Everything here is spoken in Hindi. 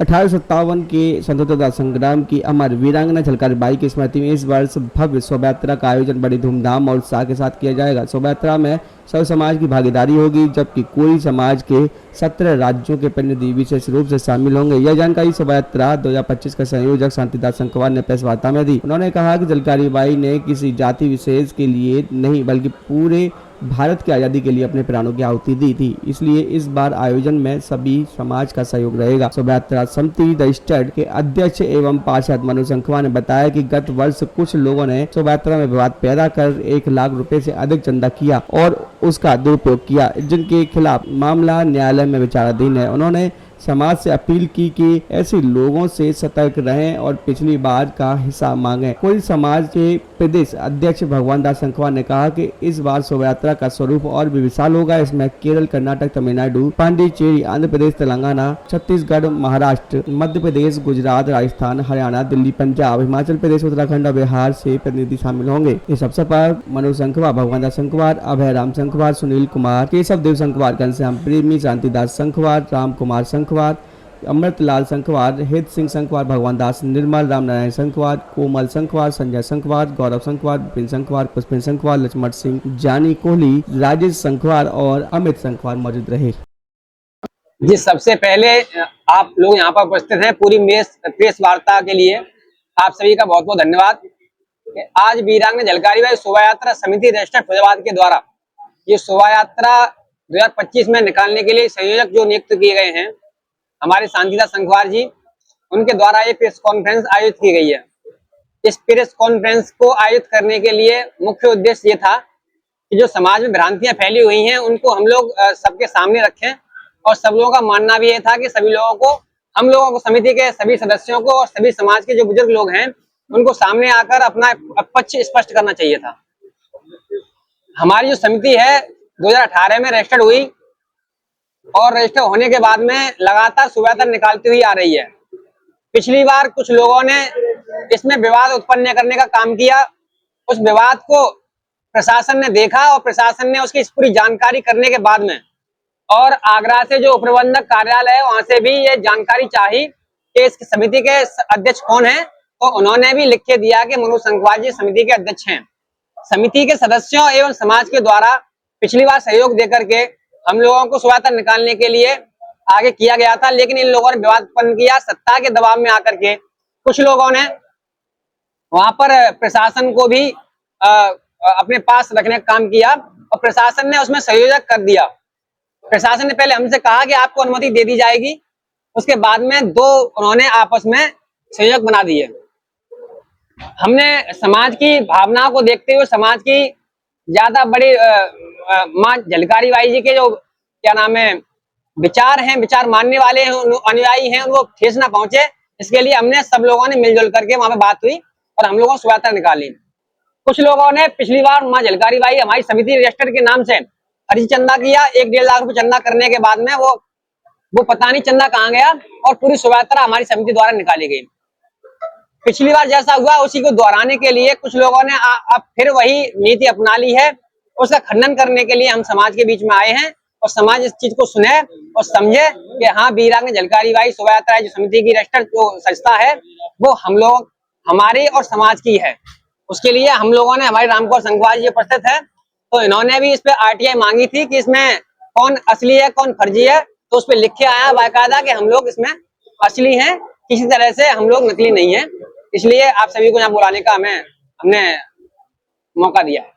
1857 के स्वतंत्रता संग्राम की अमर वीरांगना झलकारी बाई की स्मृति में इस वर्ष भव्य शोभा यात्रा का आयोजन बड़ी धूमधाम और उत्साह के साथ किया जाएगा। शोभा यात्रा में सब समाज की भागीदारी होगी, जबकि कोई समाज के 17 राज्यों के प्रतिनिधि विशेष रूप से शामिल होंगे। यह जानकारी शोभा यात्रा 2025 का संयोजक शांतिदास संकवार ने प्रेस वार्ता में दी। उन्होंने कहा कि झलकारी बाई ने किसी जाति विशेष के लिए नहीं बल्कि पूरे भारत की आजादी के लिए अपने प्राणों की आहुति दी थी, इसलिए इस बार आयोजन में सभी समाज का सहयोग रहेगा। शोभा यात्रा समिति द स्टड के अध्यक्ष एवं पार्षद मनोज संखवा ने बताया कि गत वर्ष कुछ लोगों ने शोभा यात्रा में विवाद पैदा कर 1 लाख रुपए से अधिक चंदा किया और उसका दुरुपयोग किया, जिनके खिलाफ मामला न्यायालय में विचाराधीन है। उन्होंने समाज से अपील की कि ऐसे लोगों से सतर्क रहें और पिछली बार का हिसाब मांगें। कोई समाज के प्रदेश अध्यक्ष भगवान दास संखवा ने कहा कि इस बार शोभा यात्रा का स्वरूप और भी विशाल होगा। इसमें केरल, कर्नाटक, तमिलनाडु, पांडिचेरी, आंध्र प्रदेश, तेलंगाना, छत्तीसगढ़, महाराष्ट्र, मध्य प्रदेश, गुजरात, राजस्थान, हरियाणा, दिल्ली, पंजाब, हिमाचल प्रदेश, उत्तराखंड और बिहार से प्रतिनिधि शामिल होंगे। इस अवसर पर मनोज संखवा, भगवान दास संखवार, अभय राम संखवार, सुनील कुमार, केशव देव संखवार, घनश्याम प्रेमी, शांतिदास संखवार, राम कुमार संखवार, अमृतलाल संखवार, हित सिंह संखवार, भगवान दास निर्मल, राम नारायण संखवार, कोमल संखवार, संजय संखवार, गौरव संखवार, विपिन संखवार, पुष्पिन संखवार, लक्ष्मण सिंह, जानी कोहली, राजेश संखवार और अमित संखवार मौजूद रहे। जी, सबसे पहले आप लोग यहाँ पर उपस्थित हैं पूरी प्रेस वार्ता के लिए आप सभी का बहुत बहुत धन्यवाद। आज वीरांगना झलकारी बाई शोभा यात्रा समिति रजिस्टर्ड फैजाबाद के द्वारा ये शोभा यात्रा 2025 में निकालने के लिए संयोजक जो नियुक्त किए गए हैं हमारे शांतिदास संखवार जी, उनके द्वारा ये प्रेस कॉन्फ्रेंस आयोजित की गई है। इस प्रेस कॉन्फ्रेंस को आयोजित करने के लिए मुख्य उद्देश्य ये था कि जो समाज में भ्रांतियां फैली हुई हैं उनको हम लोग सबके सामने रखें और सब लोगों का मानना भी ये था कि सभी लोगों को, हम लोगों को, समिति के सभी सदस्यों को और सभी समाज के जो बुजुर्ग लोग हैं उनको सामने आकर अपना पक्ष स्पष्ट करना चाहिए था। हमारी जो समिति है 2018 में रजिस्टर्ड हुई और रजिस्टर होने के बाद में लगातार शोभा यात्रा निकालती हुई आ रही है। पिछली बार कुछ लोगों ने इसमें विवाद उत्पन्न करने का काम किया। उस विवाद को प्रशासन ने देखा और प्रशासन ने उसकी पूरी जानकारी करने के बाद में और आगरा से जो प्रबंधक कार्यालय है वहां से भी ये जानकारी चाहिए कि इस समिति के अध्यक्ष कौन है, तो उन्होंने भी लिख के दिया कि मनोज संखवार जी समिति के अध्यक्ष हैं। समिति के सदस्यों एवं समाज के द्वारा पिछली बार सहयोग देकर के हम लोगों को शोभा यात्रा निकालने के लिए आगे किया गया था, लेकिन इन लोगों ने विवाद उत्पन्न किया। सत्ता के दबाव में आकर के कुछ लोगों ने वहां पर प्रशासन को भी अपने पास रखने का काम किया और प्रशासन ने उसमें संयोजक कर दिया। प्रशासन ने पहले हमसे कहा कि आपको अनुमति दे दी जाएगी, उसके बाद में दो उन्होंने आपस में संयोजक बना दिए। हमने समाज की भावनाओं को देखते हुए समाज की ज्यादा बड़ी मां झलकारी बाई जी के जो क्या नाम है विचार हैं, विचार मानने वाले हैं, अनुयायी हैं, उनको ठेस ना पहुंचे, इसके लिए हमने सब लोगों ने मिलजुल करके वहां पे बात हुई और हम लोगों ने शोभा यात्रा निकाली। कुछ लोगों ने पिछली बार मां झलकारी बाई हमारी समिति रजिस्टर के नाम से फर्जी चंदा किया। 1-1.5 लाख रुपए चंदा करने के बाद में वो पता नहीं चंदा कहाँ गया और पूरी शोभा यात्रा हमारी समिति द्वारा निकाली गई। पिछली बार जैसा हुआ उसी को दोहराने के लिए कुछ लोगों ने अब फिर वही नीति अपना ली है। उसका खंडन करने के लिए हम समाज के बीच में आए हैं और समाज इस चीज को सुने और समझे कि हाँ, वीरांगना झलकारी बाई शोभा यात्रा जो समिति की रजिस्टर्ड जो संस्था है वो हम लोग, हमारी और समाज की है। उसके लिए हम लोगों ने, हमारे रामकुमार संखवार जी उपस्थित है, तो इन्होंने भी इस पे आरटीआई मांगी थी कि इसमें कौन असली है कौन फर्जी है, तो उस पर लिख के आया बाकायदा कि हम लोग इसमें असली हैं, किसी तरह से हम लोग नकली नहीं है। इसलिए आप सभी को यहाँ बुलाने का हमने मौका दिया है।